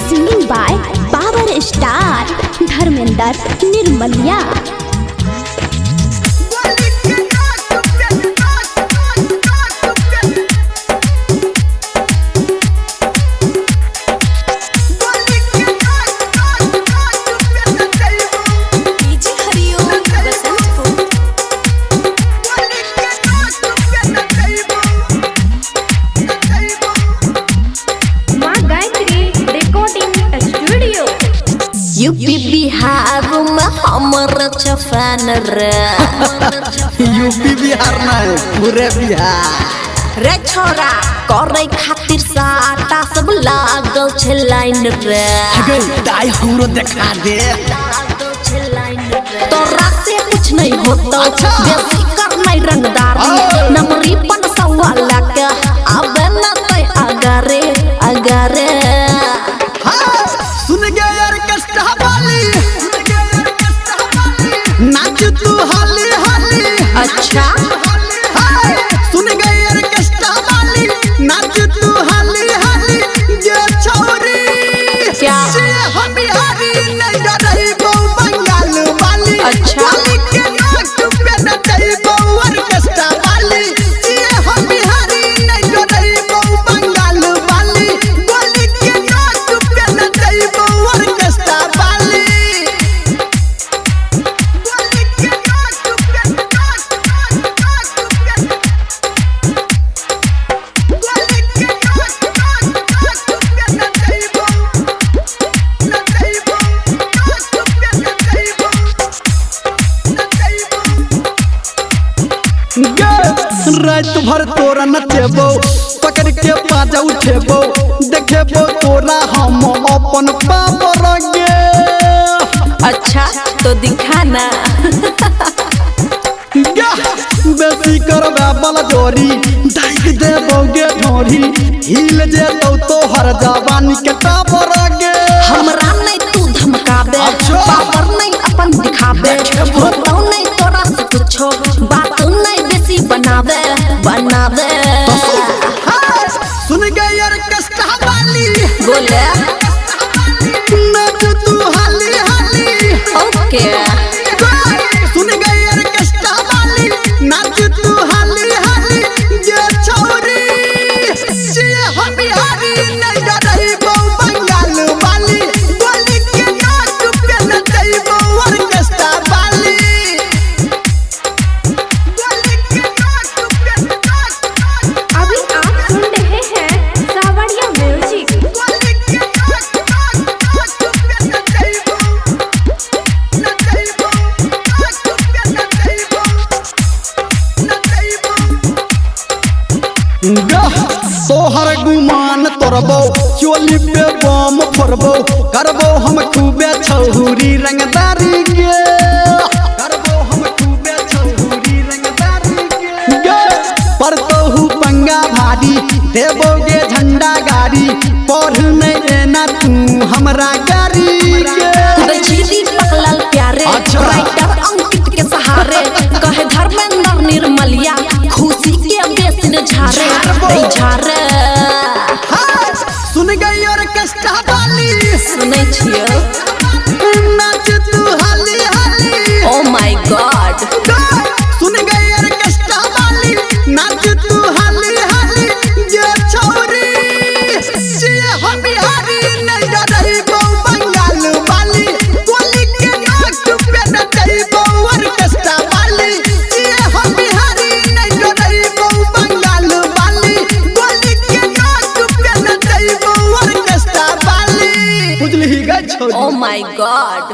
Singing by Power Star Dharmender Nirmaliya. UP Bihar में हमारा चफान रे यूपी बिहार नहीं पूरे बिहार रे छोरा करे खातिर साटा सब लागल छे लाइन रे दाई हमरो देखा दे तोरा से कुछ नहीं होता बेसी कर नहीं रंगदारी नमरी पन सवाल के आबे न तै अगारे अगारे सुन गया यार कष्ट वाली नाच तू हाली हाली अच्छा सुन गया यार कष्ट वाली नाच तू हाली हाली ये छोरी क्या हम बिहारी नहीं डरई बो बंगाल वाली अच्छा के नाक पे न डरई बो और कष्ट वाली ये हम बिहारी नहीं डरई बो बंगाल वाली गोली के नाक पे न डरई बो और कष्ट वाली रात भर तोरा नचेबो पकड़ के बाजा उठेबो देखेबो तोरा हम अपन पावर गे अच्छा तो दिखाना बेसी करबे बल जोरी दाइक देबोगे ढोरी हिल जेतौ तो हर जवानी के टावर गे हमरा नहीं तू धमकाबे पावर नहीं अपन दिखाबे होतौ नहीं तोरा से कुछो बात नहीं बेसी बनावे बनावे सुन गए यार कष्ट वाली बोले नाच तू हाली हाली ओके सुन गए यार कष्ट वाली नाच तू हाली हाली ये छोरी ये हम बिहारी नहीं डरई बो बंगाल वाली गोली के नाक पे न डरई बो और कष्ट वाली गोली के नाक पे अभी आप सुन रहे हैं सावरिया म्यूजिक। गोली के नाक पे न डरई बो न डरई बो नाक पे न डरई बो न डरई बो तोहर गुमान तोरबो चोली पे बम फोड़बो करबो हम खूबे छहुरी रंगदारी के करबो हम खूबे छहुरी रंगदारी के परतोहु पंगा भारी देबोगे झंडा गाड़ी पढ़ नहीं देना तू हमरा गाड़ी के चीटी पकलल प्यारे राइटर अंकित के सहारे कहे धर्मेंद्र निर्मलिया खुशी के बेसिन झारे नहीं झारे सुन गई और कष्ट वाली सुनै छियो नाच तू हाली हाली ओ माय गॉड सुन गई और कष्ट वाली नाच तू हाली हाली ये छोरी ये हम बिहारी नहीं डरई बो बंगाल वाली गोली के नाक पे न डरई बो और कष्ट वाली ये हम बिहारी नहीं डरई बो बंगाल वाली गोली के नाक पे न डरई बो और कष्ट वाली बुझली गई छोरी ओ माय गॉड